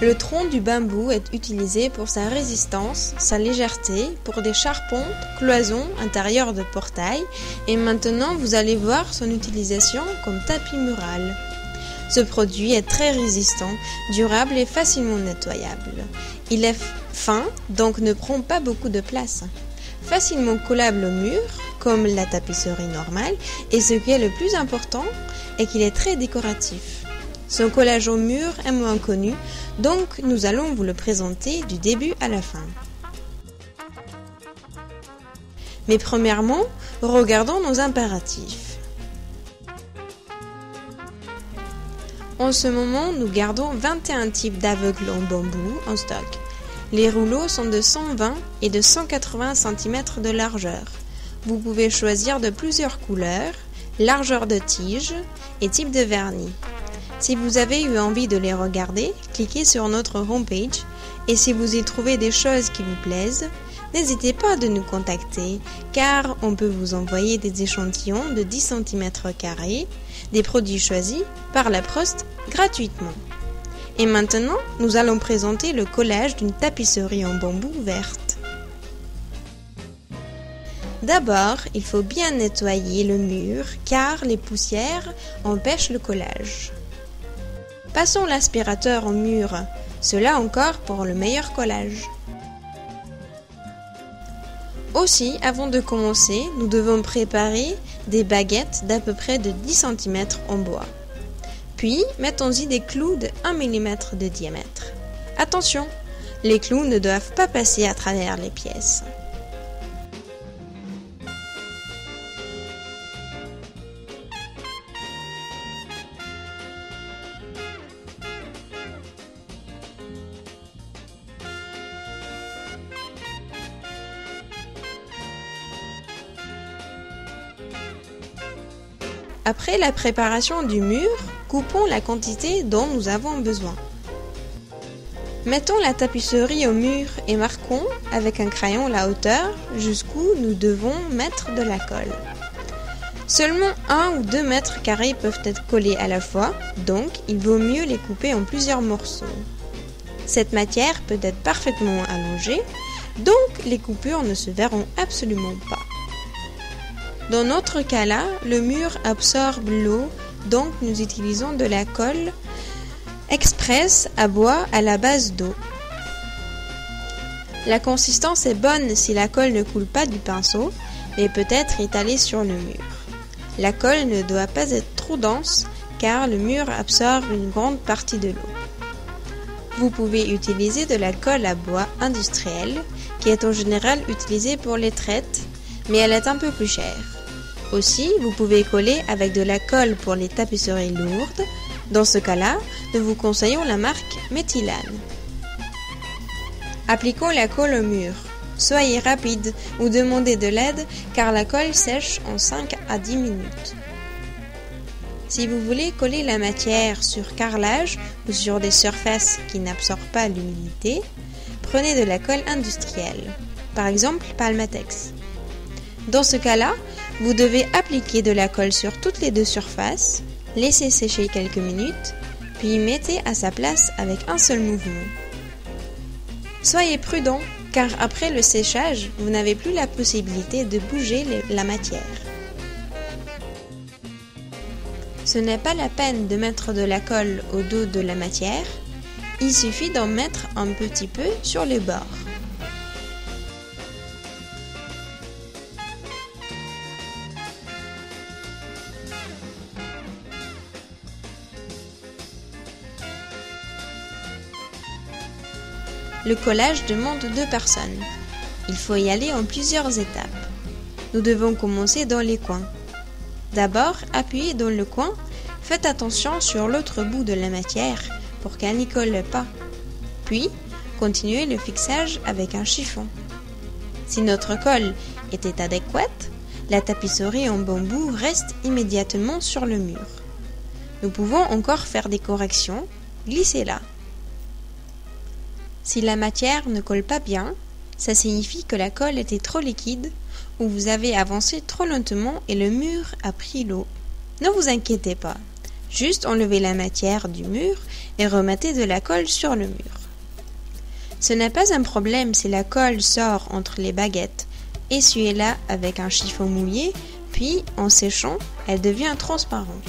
Le tronc du bambou est utilisé pour sa résistance, sa légèreté, pour des charpentes, cloisons, intérieurs de portails, et maintenant vous allez voir son utilisation comme tapis mural. Ce produit est très résistant, durable et facilement nettoyable. Il est fin, donc ne prend pas beaucoup de place. Facilement collable au mur, comme la tapisserie normale, et ce qui est le plus important est qu'il est très décoratif. Son collage au mur est moins connu, donc nous allons vous le présenter du début à la fin. Mais premièrement, regardons nos impératifs. En ce moment, nous gardons 21 types d'aveugles en bambou en stock. Les rouleaux sont de 120 et de 180 cm de largeur. Vous pouvez choisir de plusieurs couleurs, largeur de tige et type de vernis. Si vous avez eu envie de les regarder, cliquez sur notre homepage et si vous y trouvez des choses qui vous plaisent, n'hésitez pas de nous contacter car on peut vous envoyer des échantillons de 10 cm², des produits choisis par la poste gratuitement. Et maintenant, nous allons présenter le collage d'une tapisserie en bambou verte. D'abord, il faut bien nettoyer le mur car les poussières empêchent le collage. Passons l'aspirateur au mur, cela encore pour le meilleur collage. Aussi, avant de commencer, nous devons préparer des baguettes d'à peu près de 10 cm en bois. Puis, mettons-y des clous de 1 mm de diamètre. Attention, les clous ne doivent pas passer à travers les pièces. Après la préparation du mur, coupons la quantité dont nous avons besoin. Mettons la tapisserie au mur et marquons avec un crayon la hauteur jusqu'où nous devons mettre de la colle. Seulement 1 ou 2 mètres carrés peuvent être collés à la fois, donc il vaut mieux les couper en plusieurs morceaux. Cette matière peut être parfaitement allongée, donc les coupures ne se verront absolument pas. Dans notre cas-là, le mur absorbe l'eau, donc nous utilisons de la colle express à bois à la base d'eau. La consistance est bonne si la colle ne coule pas du pinceau, mais peut être étalée sur le mur. La colle ne doit pas être trop dense, car le mur absorbe une grande partie de l'eau. Vous pouvez utiliser de la colle à bois industrielle, qui est en général utilisée pour les traites, mais elle est un peu plus chère. Aussi, vous pouvez coller avec de la colle pour les tapisseries lourdes. Dans ce cas-là, nous vous conseillons la marque Méthylane. Appliquons la colle au mur. Soyez rapide ou demandez de l'aide car la colle sèche en 5 à 10 minutes. Si vous voulez coller la matière sur carrelage ou sur des surfaces qui n'absorbent pas l'humidité, prenez de la colle industrielle, par exemple Palmatex. Dans ce cas-là, vous devez appliquer de la colle sur toutes les deux surfaces, laisser sécher quelques minutes, puis mettez à sa place avec un seul mouvement. Soyez prudent, car après le séchage, vous n'avez plus la possibilité de bouger la matière. Ce n'est pas la peine de mettre de la colle au dos de la matière, il suffit d'en mettre un petit peu sur les bords. Le collage demande 2 personnes. Il faut y aller en plusieurs étapes. Nous devons commencer dans les coins. D'abord, appuyez dans le coin, faites attention sur l'autre bout de la matière pour qu'elle n'y colle pas. Puis, continuez le fixage avec un chiffon. Si notre colle était adéquate, la tapisserie en bambou reste immédiatement sur le mur. Nous pouvons encore faire des corrections, glissez-la. Si la matière ne colle pas bien, ça signifie que la colle était trop liquide ou vous avez avancé trop lentement et le mur a pris l'eau. Ne vous inquiétez pas, Juste enlevez la matière du mur et remettez de la colle sur le mur. Ce n'est pas un problème si la colle sort entre les baguettes. Essuyez-la avec un chiffon mouillé, puis en séchant, elle devient transparente.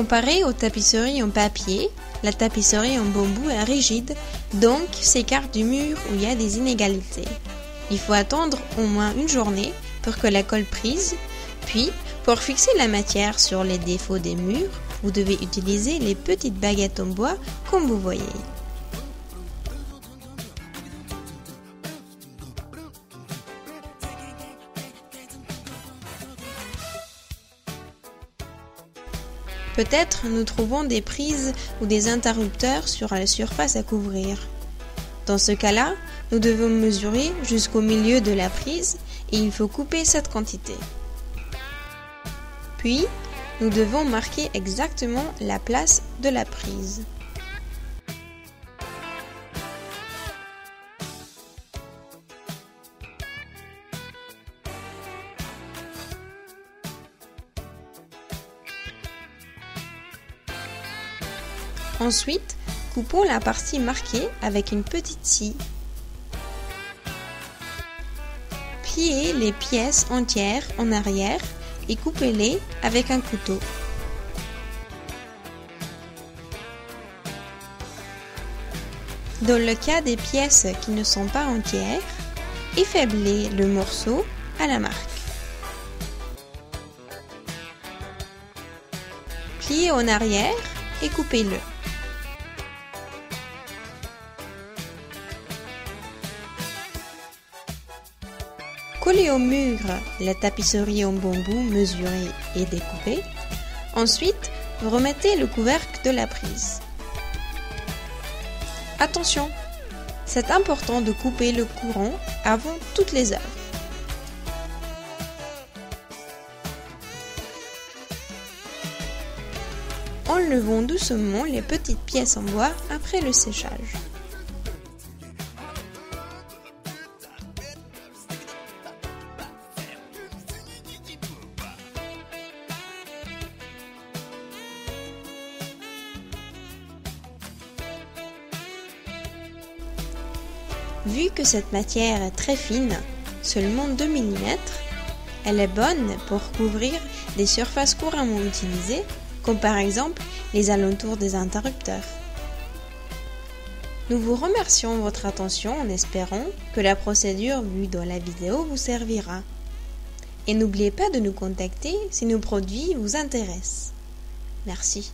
Comparé aux tapisseries en papier, la tapisserie en bambou est rigide, donc s'écarte du mur où il y a des inégalités. Il faut attendre au moins une journée pour que la colle prise, puis pour fixer la matière sur les défauts des murs, vous devez utiliser les petites baguettes en bois comme vous voyez. Peut-être nous trouvons des prises ou des interrupteurs sur la surface à couvrir. Dans ce cas-là, nous devons mesurer jusqu'au milieu de la prise et il faut couper cette quantité. Puis, nous devons marquer exactement la place de la prise. Ensuite, coupons la partie marquée avec une petite scie. Pliez les pièces entières en arrière et coupez-les avec un couteau. Dans le cas des pièces qui ne sont pas entières, effaiblez le morceau à la marque. Pliez en arrière et coupez-le. Collez au mur la tapisserie en bambou mesurée et découpée. Ensuite, vous remettez le couvercle de la prise. Attention, c'est important de couper le courant avant toutes les œuvres. Enlevons doucement les petites pièces en bois après le séchage. Vu que cette matière est très fine, seulement 2 mm, elle est bonne pour couvrir des surfaces couramment utilisées, comme par exemple les alentours des interrupteurs. Nous vous remercions de votre attention en espérant que la procédure vue dans la vidéo vous servira. Et n'oubliez pas de nous contacter si nos produits vous intéressent. Merci.